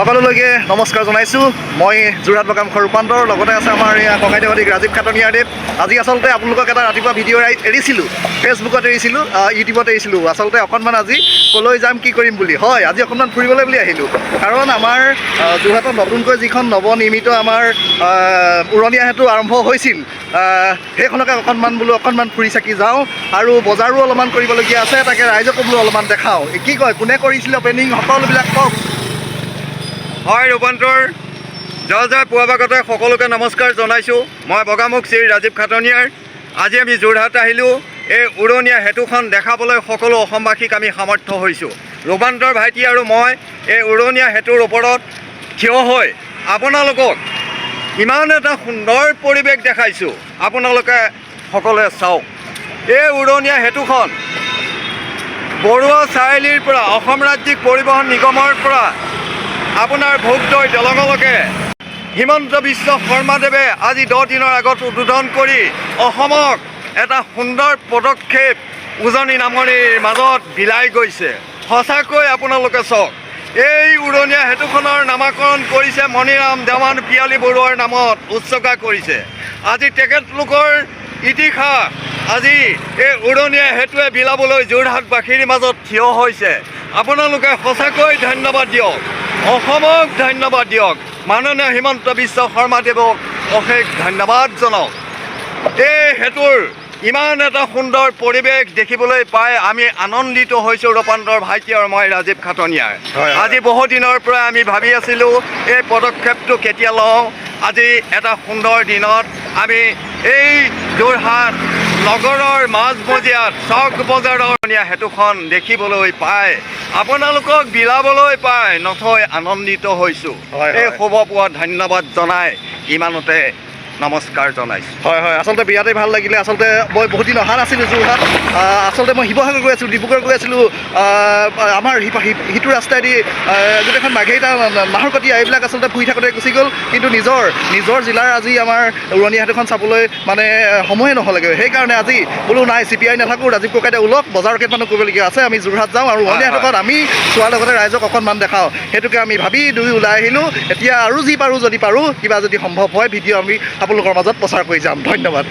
সকলোলৈকে নমস্কাৰ জনাইছোঁ। মই যোৰহাট বগামুখৰ ৰূপান্তৰ, লগতে আছে আমাৰ এয়া ককাইদেউহাটী ৰাজীৱ খাটনিয়াৰদেৱ। আজি আচলতে আপোনালোকক এটা ৰাতিপুৱা ভিডিঅ' এৰিছিলোঁ, ফেচবুকত এৰিছিলোঁ, ইউটিউবত এৰিছিলোঁ। আচলতে অকণমান আজি ক'লৈ যাম কি কৰিম বুলি, হয় আজি অকণমান ফুৰিবলৈ বুলি আহিলোঁ। কাৰণ আমাৰ যোৰহাটত নতুনকৈ যিখন নৱনিৰ্মিত আমাৰ উৰণীয়া সেতু আৰম্ভ হৈছিল, সেইখনকে অকণমান ফুৰি চাকি যাওঁ আৰু বজাৰো অলপমান কৰিবলগীয়া আছে, তাকে ৰাইজকো বোলো অলপমান দেখাওঁ। কি কয়, কোনে কৰিছিলে অপেনিং, সকলোবিলাক কওক। হয় ৰূপান্তৰ, জয় পুৱাভাগতে সকলোকে নমস্কাৰ জনাইছোঁ। মই বগামুখ শ্ৰী ৰাজীৱ খাটনিয়াৰ। আজি আমি যোৰহাট আহিলোঁ এই উৰণীয়া সেতুখন দেখাবলৈ। সকলো অসমবাসীক আমি সামৰ্থ্য হৈছোঁ। ৰূপান্তৰ ভাইটি আৰু মই এই উৰণীয়া সেতুৰ ওপৰত থিয় হৈ আপোনালোকক ইমান এটা সুন্দৰ পৰিৱেশ দেখাইছোঁ। আপোনালোকে সকলোৱে চাওক, এই উৰণীয়া সেতুখন বৰুৱা চাৰিআলিৰ পৰা অসম ৰাজ্যিক পৰিবহণ নিগমৰ পৰা আপোনাৰ ভোগদৈ দলঙলৈকে হিমন্ত বিশ্ব শৰ্মাদেৱে আজি 10 দিনৰ আগত উদ্বোধন কৰি অসমক এটা সুন্দৰ পদক্ষেপ উজনি নামনিৰ মাজত বিলাই গৈছে। সঁচাকৈ আপোনালোকে চাওক, এই উৰণীয়া সেতুখনৰ নামাকৰণ কৰিছে মণিৰাম দেৱান পিয়ালী বৰুৱাৰ নামত উৎসৰ্গা কৰিছে। আজি তেখেতলোকৰ ইতিহাস আজি এই উৰণীয়া সেতুৱে বিলাবলৈ যোৰহাটবাসীৰ মাজত থিয় হৈছে। আপোনালোকে সঁচাকৈ ধন্যবাদ দিয়ক, অসমক ধন্যবাদ দিয়ক, মাননীয় হিমন্ত বিশ্ব শৰ্মাদেৱক অশেষ ধন্যবাদ জনাওক। এই সেতুৰ ইমান এটা সুন্দৰ পৰিৱেশ দেখিবলৈ পাই আমি আনন্দিত হৈছোঁ। ৰূপান্তৰ ভাইটি আৰু মই ৰাজীৱ খাটনিয়াৰ। আজি বহু দিনৰ পৰা আমি ভাবি আছিলোঁ এই পদক্ষেপটো কেতিয়া লওঁ। আজি এটা সুন্দৰ দিনত আমি এই যোৰহাট নগৰৰ মাজমজিয়াত চক বজাৰৰ উৰণীয়া সেতুখন দেখিবলৈ পাই, আপোনালোকক বিলাবলৈ পাই নথৈ আনন্দিত হৈছোঁ। এই শুভ পোৱা ধন্যবাদ জনাই ইমানতে নমস্কাৰ জনাইছোঁ। হয় হয়, আচলতে বিৰাটেই ভাল লাগিলে। আচলতে মই বহুত দিন অহা নাছিলোঁ যোৰহাট। আচলতে মই শিৱসাগৰ গৈ আছিলোঁ, ডিব্ৰুগড় গৈ আছিলোঁ, আমাৰ সিটো ৰাস্তাইদি গোটেইখন মাঘেৰিটা নাহৰকটীয়া এইবিলাক আচলতে ফুৰি থাকোঁতে গুচি গ'ল। কিন্তু নিজৰ জিলাৰ আজি আমাৰ উৰণীয়া সেতুখন চাবলৈ মানে সময়ে নহ'লেগৈ। সেইকাৰণে আজি বোলো নাই, CPI নাথাকোঁ, ৰাজীৱ ককাইদেউ ওলক, বজাৰ কেইটামানো কৰিবলগীয়া আছে, আমি যোৰহাট যাওঁ আৰু উৰণীয়া সেতুখন আমি চোৱাৰ লগতে ৰাইজক অকণমান দেখাওঁ। সেইটোকে আমি ভাবি ওলাই আহিলোঁ। এতিয়া আৰু যি পাৰোঁ, যদি পাৰোঁ, কিবা যদি সম্ভৱ হয় ভিডিঅ' আমি আপোনালোকৰ মাজত প্ৰচাৰ কৰি যাম। ধন্যবাদ।